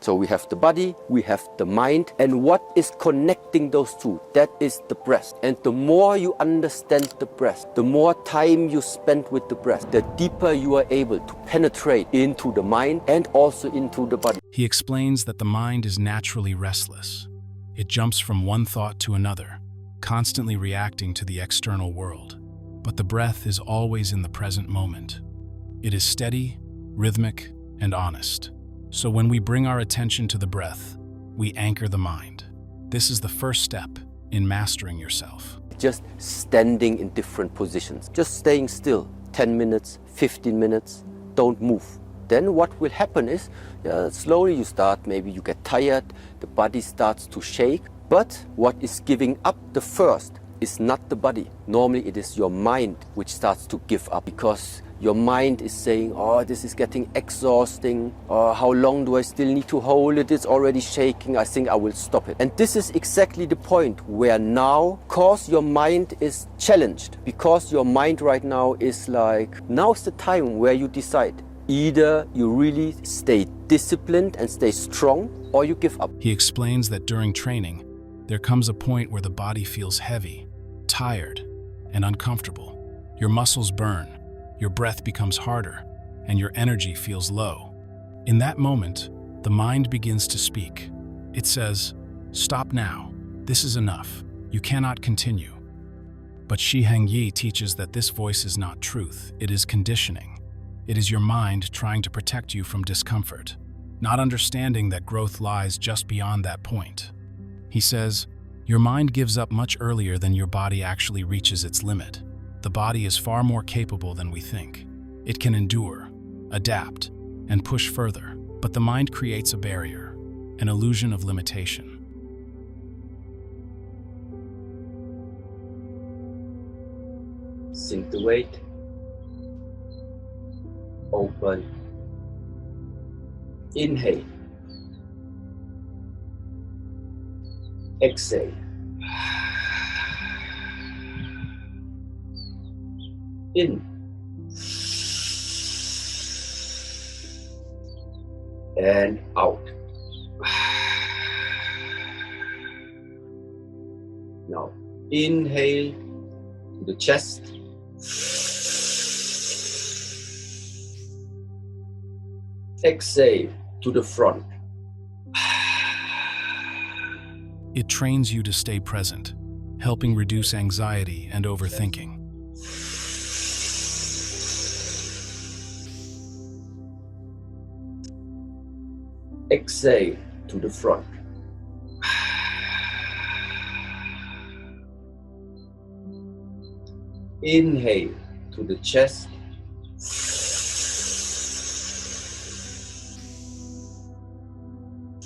So we have the body, we have the mind, and what is connecting those two? That is the breath. And the more you understand the breath, the more time you spend with the breath, the deeper you are able to penetrate into the mind and also into the body. He explains that the mind is naturally restless. It jumps from one thought to another, constantly reacting to the external world. But the breath is always in the present moment. It is steady, rhythmic, and honest. So when we bring our attention to the breath, we anchor the mind. This is the first step in mastering yourself. Just standing in different positions, just staying still, 10 minutes, 15 minutes, don't move. Then what will happen is, slowly you start, maybe you get tired, the body starts to shake. But what is giving up the first is not the body. Normally it is your mind which starts to give up, because your mind is saying, oh, this is getting exhausting. How long do I still need to hold it? It's already shaking. I think I will stop it. And this is exactly the point where now, because your mind is challenged, because your mind right now is like, now's the time where you decide. Either you really stay disciplined and stay strong, or you give up. He explains that during training, there comes a point where the body feels heavy, tired, and uncomfortable. Your muscles burn, your breath becomes harder, and your energy feels low. In that moment, the mind begins to speak. It says, "Stop now. This is enough. You cannot continue." But Shi heng teaches that this voice is not truth, it is conditioning. It is your mind trying to protect you from discomfort, not understanding that growth lies just beyond that point. He says, your mind gives up much earlier than your body actually reaches its limit. The body is far more capable than we think. It can endure, adapt, and push further, but the mind creates a barrier, an illusion of limitation. Sink the weight. Open. Inhale. Exhale. In. And out. Now, inhale to the chest. Exhale to the front. It trains you to stay present, helping reduce anxiety and overthinking. Exhale to the front. Inhale to the chest.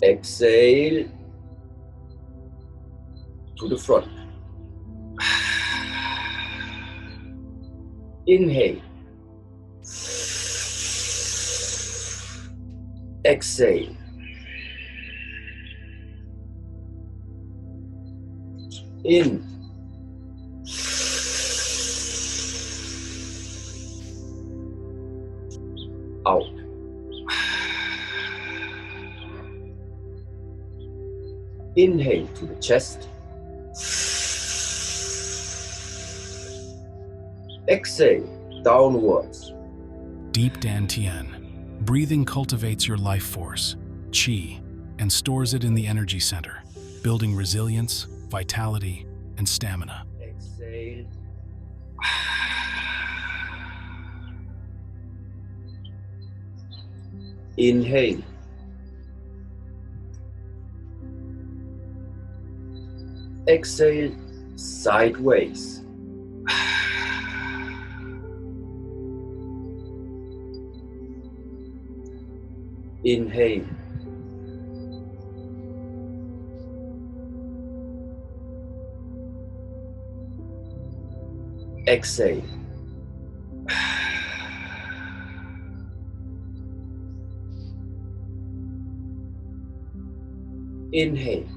Exhale to the front. Inhale. Exhale. In. Out. Inhale to the chest. Exhale downwards. Deep Dantian. Breathing cultivates your life force, qi, and stores it in the energy center, building resilience, vitality, and stamina. Exhale. Inhale. Exhale sideways. Inhale. Exhale. Inhale.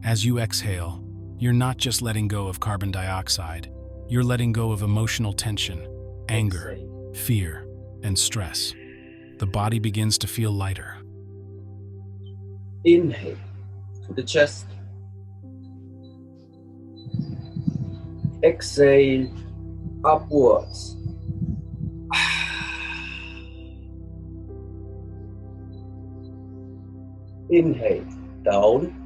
As you exhale, you're not just letting go of carbon dioxide, you're letting go of emotional tension, anger, fear, and stress. The body begins to feel lighter, Inhale to the chest. Exhale upwards. Inhale down.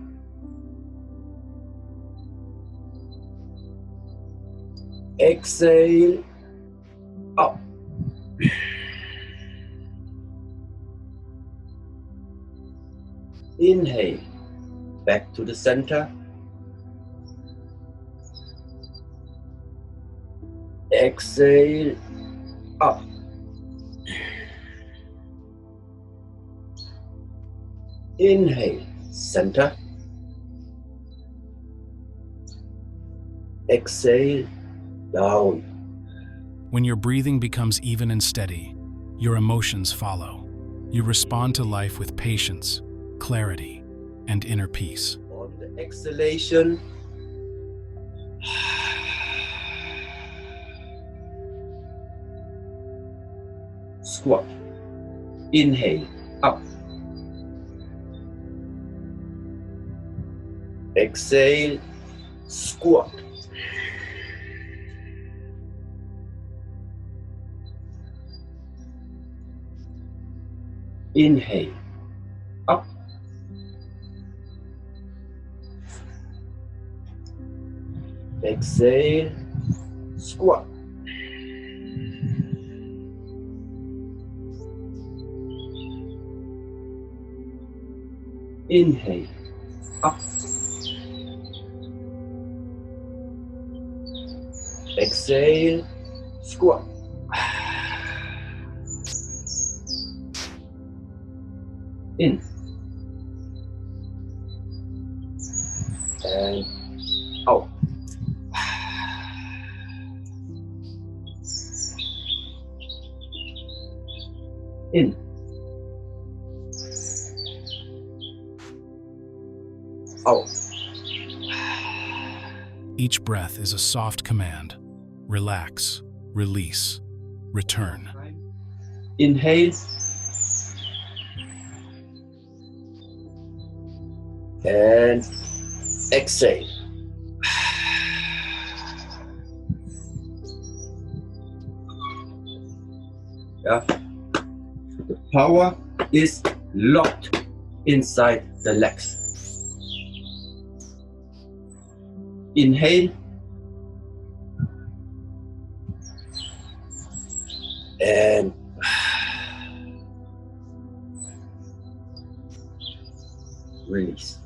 Exhale up. Inhale back to the center. Exhale up. Inhale center. Exhale down. When your breathing becomes even and steady, your emotions follow. You respond to life with patience, clarity, and inner peace. On the exhalation, squat. Inhale up. Exhale, squat. Inhale up. Exhale, squat. Inhale up. Exhale, squat. In and out. In. Out. Each breath is a soft command. Relax, release, return. Inhale. And exhale. Yeah. The power is locked inside the legs. Inhale. And release.